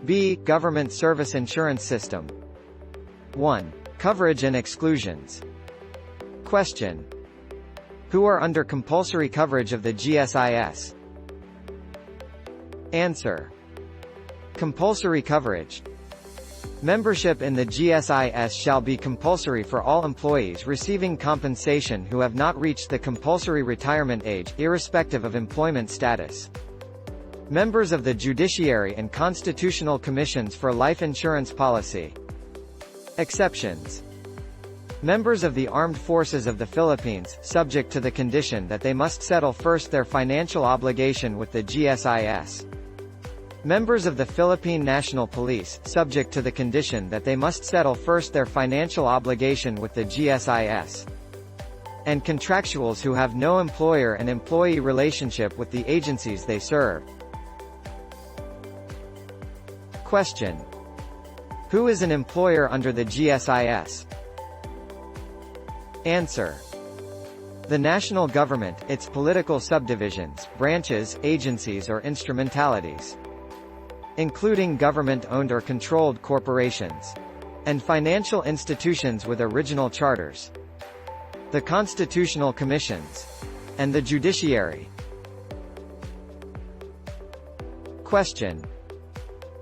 B. Government Service Insurance System. 1. Coverage and exclusions. Question. Who are under compulsory coverage of the GSIS? Answer. Compulsory coverage. Membership in the GSIS shall be compulsory for all employees receiving compensation who have not reached the compulsory retirement age, irrespective of employment status. Members of the Judiciary and Constitutional Commissions for Life Insurance Policy. Exceptions. Members of the Armed Forces of the Philippines, subject to the condition that they must settle first their financial obligation with the GSIS. Members of the Philippine National Police, subject to the condition that they must settle first their financial obligation with the GSIS. And contractuals who have no employer and employee relationship with the agencies they serve. Question. Who is an employer under the GSIS? Answer. The national government, its political subdivisions, branches, agencies or instrumentalities, including government-owned or controlled corporations, and financial institutions with original charters, the constitutional commissions, and the judiciary. Question.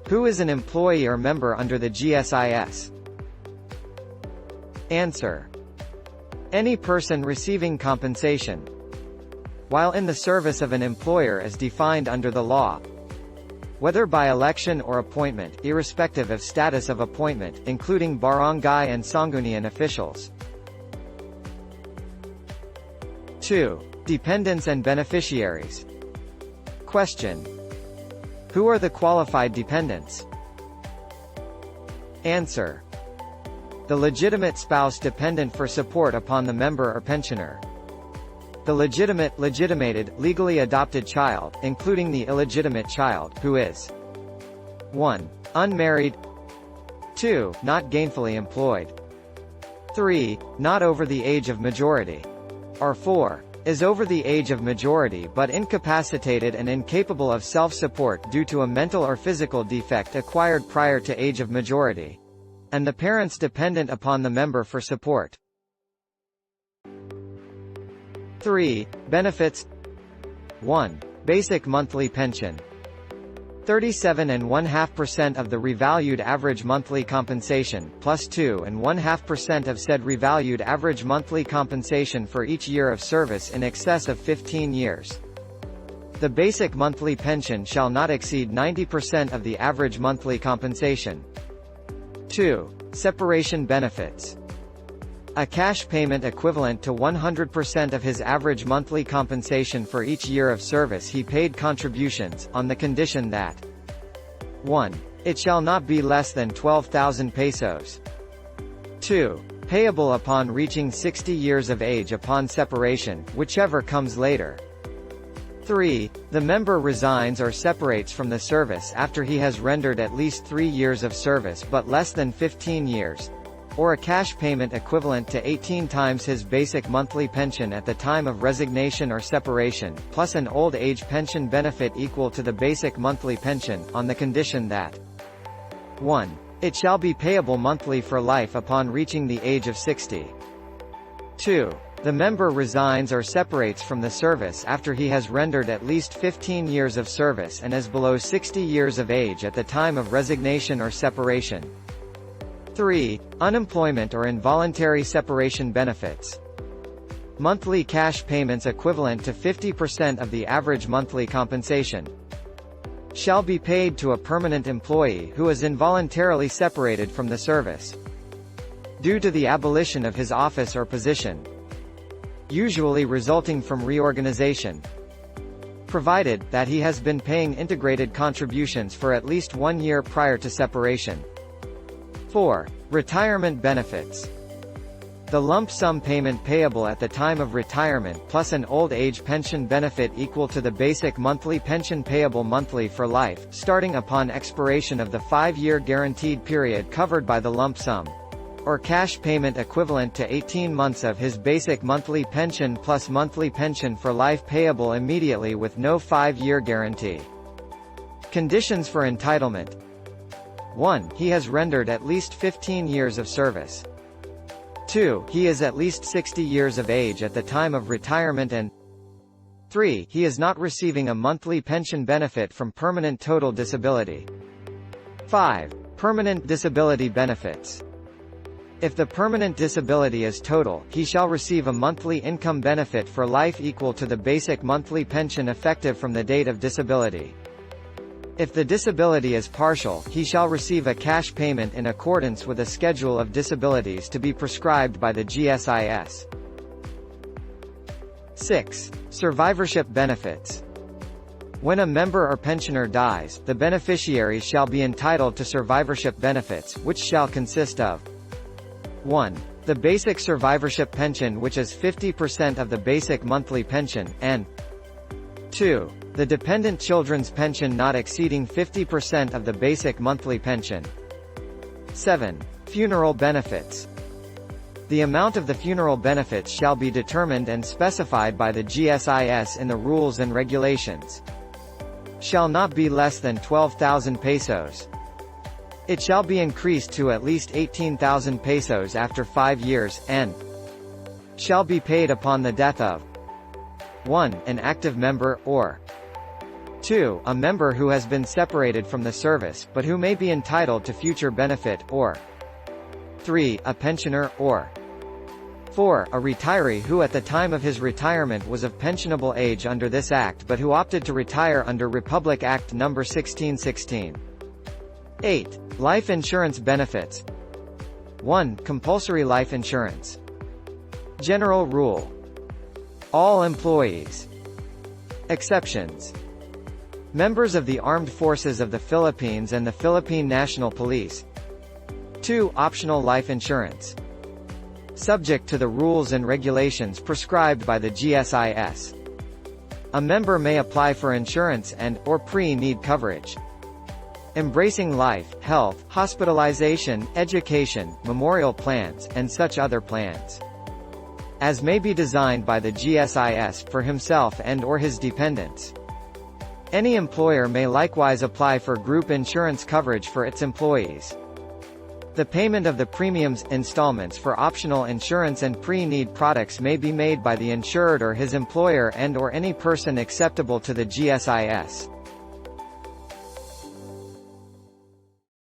Who is an employee or member under the GSIS? Answer. Any person receiving compensation while in the service of an employer as defined under the law, whether by election or appointment, irrespective of status of appointment, including barangay and sanggunian officials. 2. Dependents and beneficiaries. Question. Who are the qualified dependents? Answer. The legitimate spouse dependent for support upon the member or pensioner. The legitimated, legally adopted child, including the illegitimate child, who is 1. Unmarried. 2. Not gainfully employed. 3. Not over the age of majority. Or 4. Is over the age of majority but incapacitated and incapable of self-support due to a mental or physical defect acquired prior to age of majority, and the parents dependent upon the member for support. 3. Benefits. 1. Basic monthly pension. 37.5% of the revalued average monthly compensation, plus 2.5% of said revalued average monthly compensation for each year of service in excess of 15 years. The basic monthly pension shall not exceed 90% of the average monthly compensation. 2. Separation benefits. A cash payment equivalent to 100% of his average monthly compensation for each year of service he paid contributions, on the condition that 1. It shall not be less than 12,000 pesos. 2. Payable upon reaching 60 years of age upon separation, whichever comes later. 3. The member resigns or separates from the service after he has rendered at least 3 years of service but less than 15 years, or a cash payment equivalent to 18 times his basic monthly pension at the time of resignation or separation, plus an old age pension benefit equal to the basic monthly pension, on the condition that 1. It shall be payable monthly for life upon reaching the age of 60. 2. The member resigns or separates from the service after he has rendered at least 15 years of service and is below 60 years of age at the time of resignation or separation. 3. Unemployment or involuntary separation benefits. Monthly cash payments equivalent to 50% of the average monthly compensation shall be paid to a permanent employee who is involuntarily separated from the service due to the abolition of his office or position, usually resulting from reorganization, provided that he has been paying integrated contributions for at least 1 year prior to separation. 4. Retirement benefits. The lump sum payment payable at the time of retirement plus an old age pension benefit equal to the basic monthly pension payable monthly for life, starting upon expiration of the 5-year guaranteed period covered by the lump sum, or cash payment equivalent to 18 months of his basic monthly pension plus monthly pension for life payable immediately with no 5-year guarantee. Conditions for entitlement. 1. He has rendered at least 15 years of service. 2. He is at least 60 years of age at the time of retirement, and 3. He is not receiving a monthly pension benefit from permanent total disability. 5. Permanent disability benefits. If the permanent disability is total, he shall receive a monthly income benefit for life equal to the basic monthly pension effective from the date of disability. If the disability is partial, he shall receive a cash payment in accordance with a schedule of disabilities to be prescribed by the GSIS. 6. Survivorship benefits. When a member or pensioner dies, the beneficiaries shall be entitled to survivorship benefits, which shall consist of 1. The basic survivorship pension, which is 50% of the basic monthly pension, and 2. The dependent children's pension not exceeding 50% of the basic monthly pension. 7. Funeral benefits. The amount of the funeral benefits shall be determined and specified by the GSIS in the rules and regulations. Shall not be less than 12,000 pesos. It shall be increased to at least 18,000 pesos after 5 years, and shall be paid upon the death of 1. An active member, or 2. A member who has been separated from the service, but who may be entitled to future benefit, or 3. A pensioner, or 4. A retiree who at the time of his retirement was of pensionable age under this Act but who opted to retire under Republic Act No. 1616. 8. Life insurance benefits. 1. Compulsory life insurance. General rule. All employees. Exceptions. Members of the Armed Forces of the Philippines and the Philippine National Police. 2. Optional life insurance. Subject to the rules and regulations prescribed by the GSIS. A member may apply for insurance and/or pre-need coverage. Embracing life, health, hospitalization, education, memorial plans, and such other plans as may be designed by the GSIS for himself and/or his dependents. Any employer may likewise apply for group insurance coverage for its employees. The payment of the premiums, installments for optional insurance and pre-need products may be made by the insured or his employer and/or any person acceptable to the GSIS.